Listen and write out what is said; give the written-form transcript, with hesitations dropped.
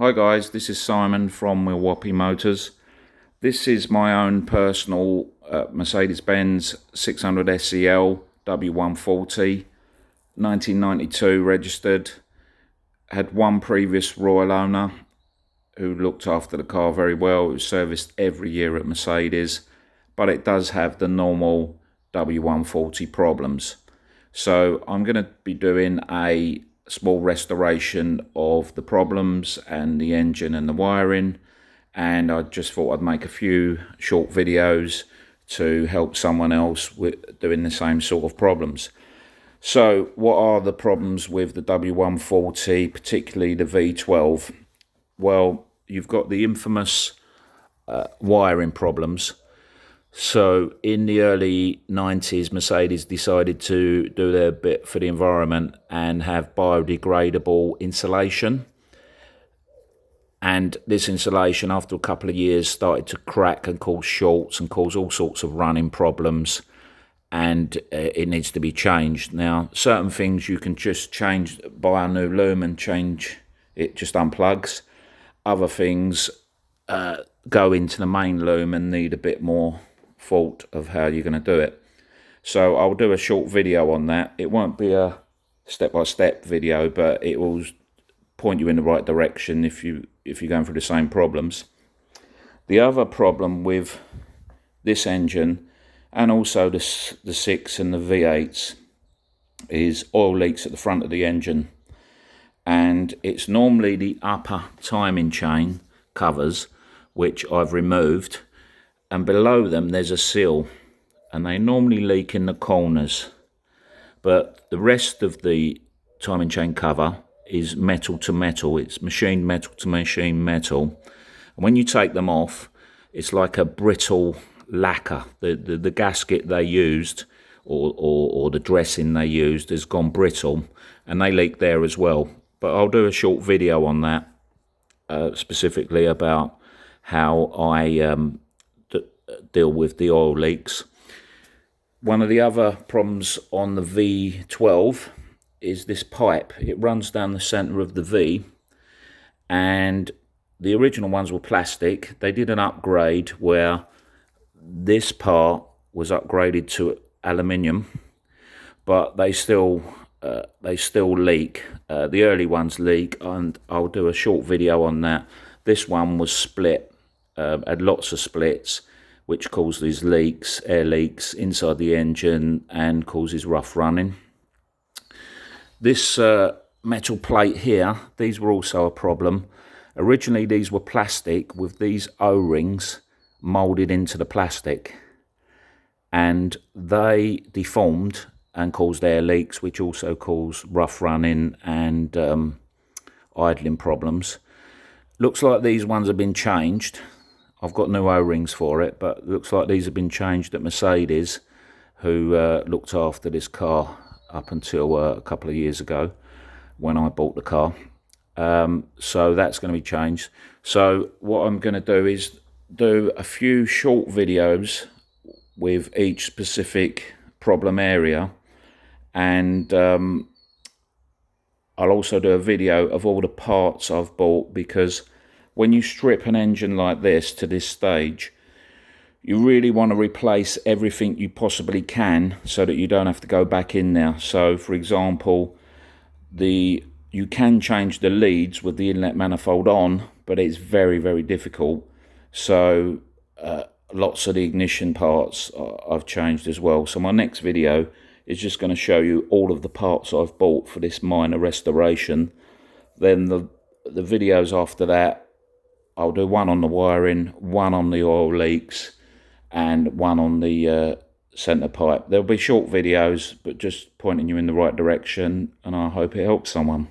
Hi guys, this is Simon from Milwaukee Motors. This is my own personal Mercedes-Benz 600 SEL W140, 1992 registered. Had one previous royal owner who looked after the car very well. It was serviced every year at Mercedes, but it does have the normal W140 problems. So I'm going to be doing a small restoration of the problems and the engine and the wiring, and I just thought I'd make a few short videos to help someone else with doing the same sort of problems. So what are the problems with the W140, particularly the V12? Well, you've got the infamous wiring problems. So in the early 90s, Mercedes decided to do their bit for the environment and have biodegradable insulation. And this insulation, after a couple of years, started to crack and cause shorts and cause all sorts of running problems. And it needs to be changed. Now, certain things you can just change, buy a new loom and change, it just unplugs. Other things go into the main loom and need a bit more thought of how you're going to do it. So I'll do a short video on that. It won't be a step-by-step video, but it will point you in the right direction if you're going through the same problems. The other problem with this engine, and also the 6 and the V8s, is oil leaks at the front of the engine. And it's normally the upper timing chain covers, which I've removed, and below them there's a seal, and they normally leak in the corners. But the rest of the timing chain cover is metal to metal. It's machined metal to machine metal. And when you take them off, it's like a brittle lacquer. The gasket they used, or the dressing they used, has gone brittle, and they leak there as well. But I'll do a short video on that, specifically about how I deal with the oil leaks. One of the other problems on the V12 is this pipe. It runs down the centre of the V, and the original ones were plastic. They did an upgrade where this part was upgraded to aluminium, but they still leak. The early ones leak, and I'll do a short video on that. This one was split, had lots of splits, which causes leaks, air leaks inside the engine, and causes rough running. This metal plate here, these were also a problem. Originally these were plastic with these O-rings moulded into the plastic, and they deformed and caused air leaks, which also caused rough running and idling problems. Looks like these ones have been changed. I've got new O-rings for it, but it looks like these have been changed at Mercedes, who looked after this car up until a couple of years ago when I bought the car. So that's going to be changed. So what I'm going to do is do a few short videos with each specific problem area, and I'll also do a video of all the parts I've bought, because when you strip an engine like this to this stage, you really want to replace everything you possibly can so that you don't have to go back in there. So for example, you can change the leads with the inlet manifold on, but it's very, very difficult. So lots of the ignition parts I've changed as well. So my next video is just going to show you all of the parts I've bought for this minor restoration. Then the videos after that, I'll do one on the wiring, one on the oil leaks, and one on the centre pipe. There'll be short videos, but just pointing you in the right direction, and I hope it helps someone.